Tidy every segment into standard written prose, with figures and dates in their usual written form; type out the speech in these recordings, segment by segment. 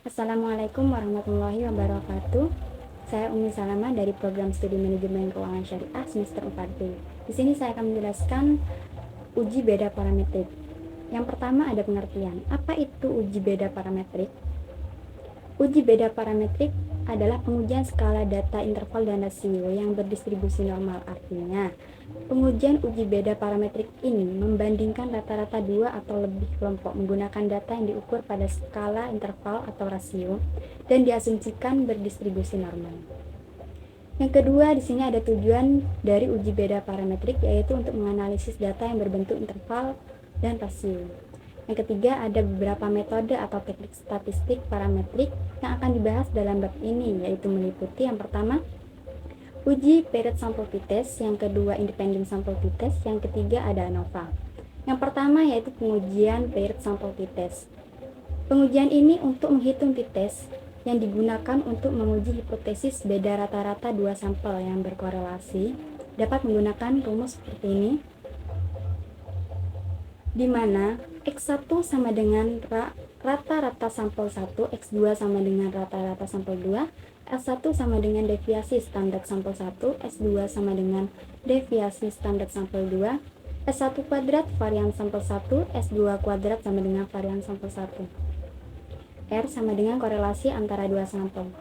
Assalamualaikum warahmatullahi wabarakatuh. Saya Umi Salama dari program studi manajemen keuangan syariah semester 4B. Di sini saya akan menjelaskan uji beda parametrik. Yang pertama ada pengertian. Apa itu uji beda parametrik? Uji beda parametrik adalah pengujian skala data interval dan rasio yang berdistribusi normal. Artinya, pengujian uji beda parametrik ini membandingkan rata-rata dua atau lebih kelompok menggunakan data yang diukur pada skala interval atau rasio dan diasumsikan berdistribusi normal. Yang kedua, di sini ada tujuan dari uji beda parametrik, yaitu untuk menganalisis data yang berbentuk interval dan rasio. Yang ketiga, ada beberapa metode atau teknik statistik parametrik yang akan dibahas dalam bab ini, yaitu meliputi yang pertama, uji paired sample t-test, yang kedua independent sample t-test, yang ketiga ada ANOVA. Yang pertama yaitu pengujian paired sample t-test. Pengujian ini untuk menghitung t-test yang digunakan untuk menguji hipotesis beda rata-rata dua sampel yang berkorelasi dapat menggunakan rumus seperti ini, di mana X1 sama dengan rata-rata sampel 1, X2 sama dengan rata-rata sampel 2, S1 sama dengan deviasi standar sampel 1, S2 sama dengan deviasi standar sampel 2, S1 kuadrat varian sampel 1, S2 kuadrat sama dengan varian sampel 1. R sama dengan korelasi antara dua sampel.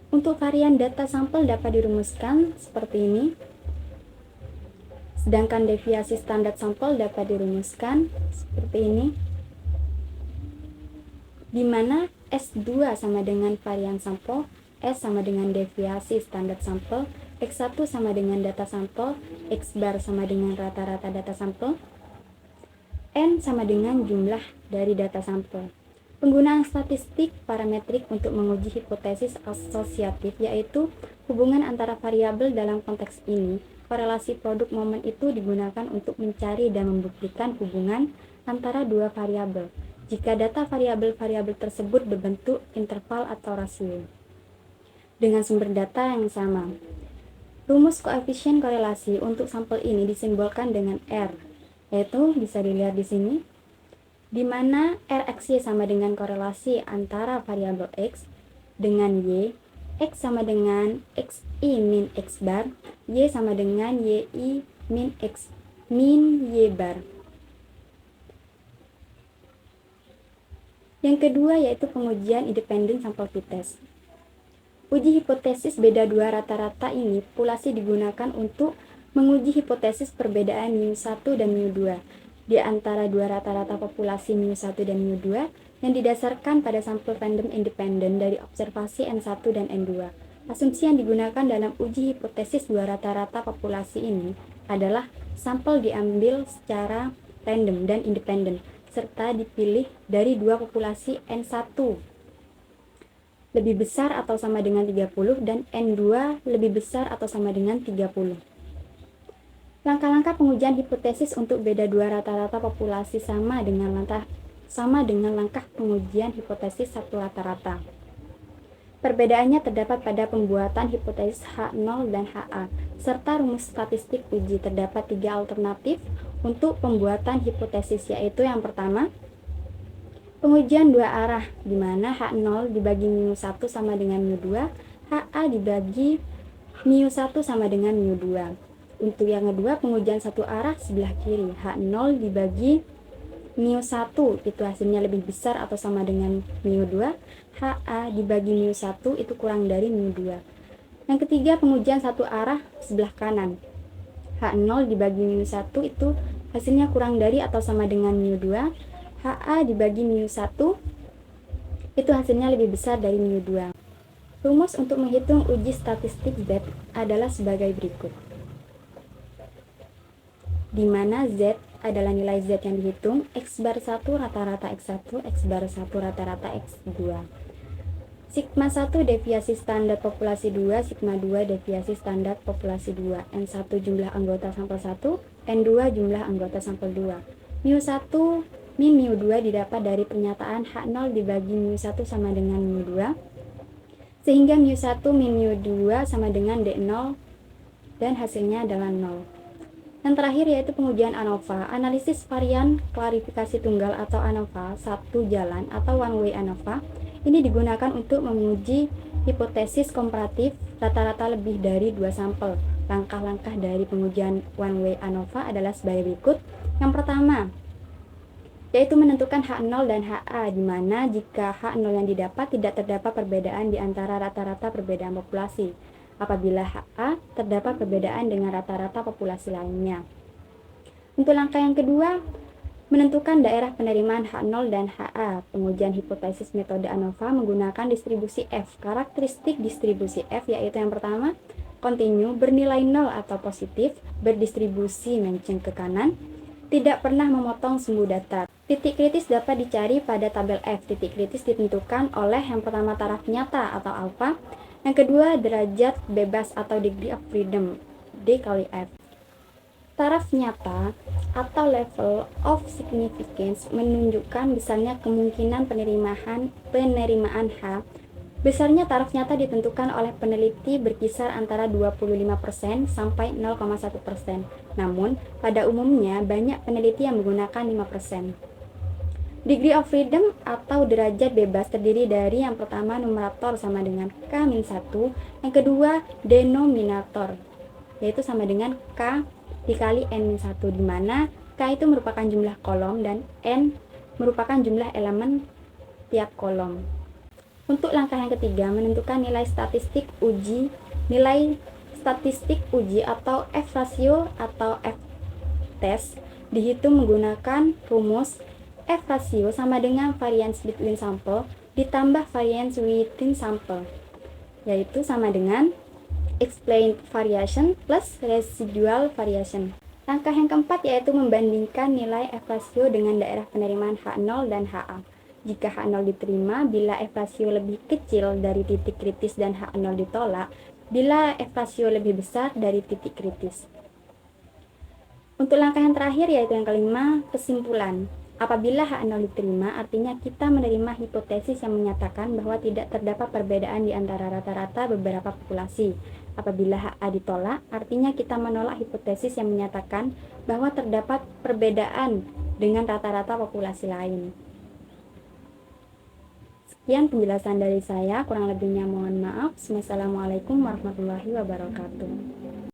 Untuk varian data sampel dapat dirumuskan seperti ini. Sedangkan deviasi standar sampel dapat dirumuskan seperti ini, di mana S2 sama dengan varian sampel, S sama dengan deviasi standar sampel, X1 sama dengan data sampel, X bar sama dengan rata-rata data sampel, N sama dengan jumlah dari data sampel. Penggunaan statistik parametrik untuk menguji hipotesis asosiatif, yaitu hubungan antara variabel dalam konteks ini. Korelasi produk momen itu digunakan untuk mencari dan membuktikan hubungan antara dua variabel jika data variabel-variabel tersebut berbentuk interval atau rasio dengan sumber data yang sama. Rumus koefisien korelasi untuk sampel ini disimbolkan dengan R, yaitu bisa dilihat di sini, di mana Rxy sama dengan korelasi antara variabel X dengan Y, X sama dengan Xi min X bar, Y sama dengan Yi min X min Y bar. Yang kedua yaitu pengujian independent sample t-test. Uji hipotesis beda dua rata-rata ini populasi digunakan untuk menguji hipotesis perbedaan μ1 dan μ2 di antara dua rata-rata populasi μ1 dan μ2 yang didasarkan pada sampel random independen dari observasi N1 dan N2. Asumsi yang digunakan dalam uji hipotesis dua rata-rata populasi ini adalah sampel diambil secara random dan independen, serta dipilih dari dua populasi N1 lebih besar atau sama dengan 30 dan N2 lebih besar atau sama dengan 30. Langkah-langkah pengujian hipotesis untuk beda dua rata-rata populasi sama dengan langkah pengujian hipotesis satu rata-rata. Perbedaannya terdapat pada pembuatan hipotesis H0 dan HA, serta rumus statistik uji. Terdapat tiga alternatif untuk pembuatan hipotesis, yaitu yang pertama, pengujian dua arah, di mana H0 dibagi μ1 sama dengan μ2, HA dibagi μ1 sama dengan μ2. Untuk yang kedua, pengujian satu arah sebelah kiri, H0 dibagi μ1 itu hasilnya lebih besar atau sama dengan μ2, HA dibagi μ1 itu kurang dari μ2. Yang ketiga, pengujian satu arah sebelah kanan, H0 dibagi μ1 itu hasilnya kurang dari atau sama dengan μ2, HA dibagi μ1 itu hasilnya lebih besar dari μ2. Rumus untuk menghitung uji statistik Z adalah sebagai berikut, di mana Z adalah nilai Z yang dihitung, X bar 1 rata-rata X1, X bar 1 rata-rata X2. Sigma 1 deviasi standar populasi 2, sigma 2 deviasi standar populasi 2, N1 jumlah anggota sampel 1, N2 jumlah anggota sampel 2. μ1 min μ2 didapat dari pernyataan H0 dibagi μ1 sama dengan μ2, sehingga μ1 min μ2 sama dengan D0 dan hasilnya adalah 0. Yang terakhir yaitu pengujian ANOVA, analisis varian klarifikasi tunggal atau ANOVA, satu jalan atau one way ANOVA. Ini digunakan untuk menguji hipotesis komparatif rata-rata lebih dari 2 sampel. Langkah-langkah dari pengujian one way ANOVA adalah sebagai berikut. Yang pertama, yaitu menentukan H0 dan HA, di mana jika H0 yang didapat tidak terdapat perbedaan di antara rata-rata perbedaan populasi. Apabila HA terdapat perbedaan dengan rata-rata populasi lainnya. Untuk langkah yang kedua, menentukan daerah penerimaan H0 dan HA. Pengujian hipotesis metode ANOVA menggunakan distribusi F. Karakteristik distribusi F yaitu yang pertama, kontinu, bernilai 0 atau positif, berdistribusi menceng ke kanan, tidak pernah memotong sumbu datar. Titik kritis dapat dicari pada tabel F. Titik kritis ditentukan oleh yang pertama taraf nyata atau alfa, yang kedua derajat bebas atau degree of freedom, D kali F. Taraf nyata atau level of significance menunjukkan besarnya kemungkinan penerimaan H. Besarnya taraf nyata ditentukan oleh peneliti berkisar antara 25% sampai 0,1%. Namun, pada umumnya banyak peneliti yang menggunakan 5%. Degree of freedom atau derajat bebas terdiri dari yang pertama numerator sama dengan K-1, yang kedua denominator, yaitu sama dengan K dikali N-1, di mana K itu merupakan jumlah kolom dan N merupakan jumlah elemen tiap kolom. Untuk langkah yang ketiga, menentukan nilai statistik uji atau F ratio atau F test dihitung menggunakan rumus F ratio sama dengan variance between sample ditambah variance within sample, yaitu sama dengan explained variation plus residual variation. Langkah yang keempat yaitu membandingkan nilai F ratio dengan daerah penerimaan H0 dan HA. Jika H0 diterima bila F ratio lebih kecil dari titik kritis dan H0 ditolak bila F ratio lebih besar dari titik kritis. Untuk langkah yang terakhir yaitu yang kelima, kesimpulan. Apabila H0 diterima, artinya kita menerima hipotesis yang menyatakan bahwa tidak terdapat perbedaan di antara rata-rata beberapa populasi. Apabila HA ditolak, artinya kita menolak hipotesis yang menyatakan bahwa terdapat perbedaan dengan rata-rata populasi lain. Sekian penjelasan dari saya, kurang lebihnya mohon maaf. Wassalamualaikum warahmatullahi wabarakatuh.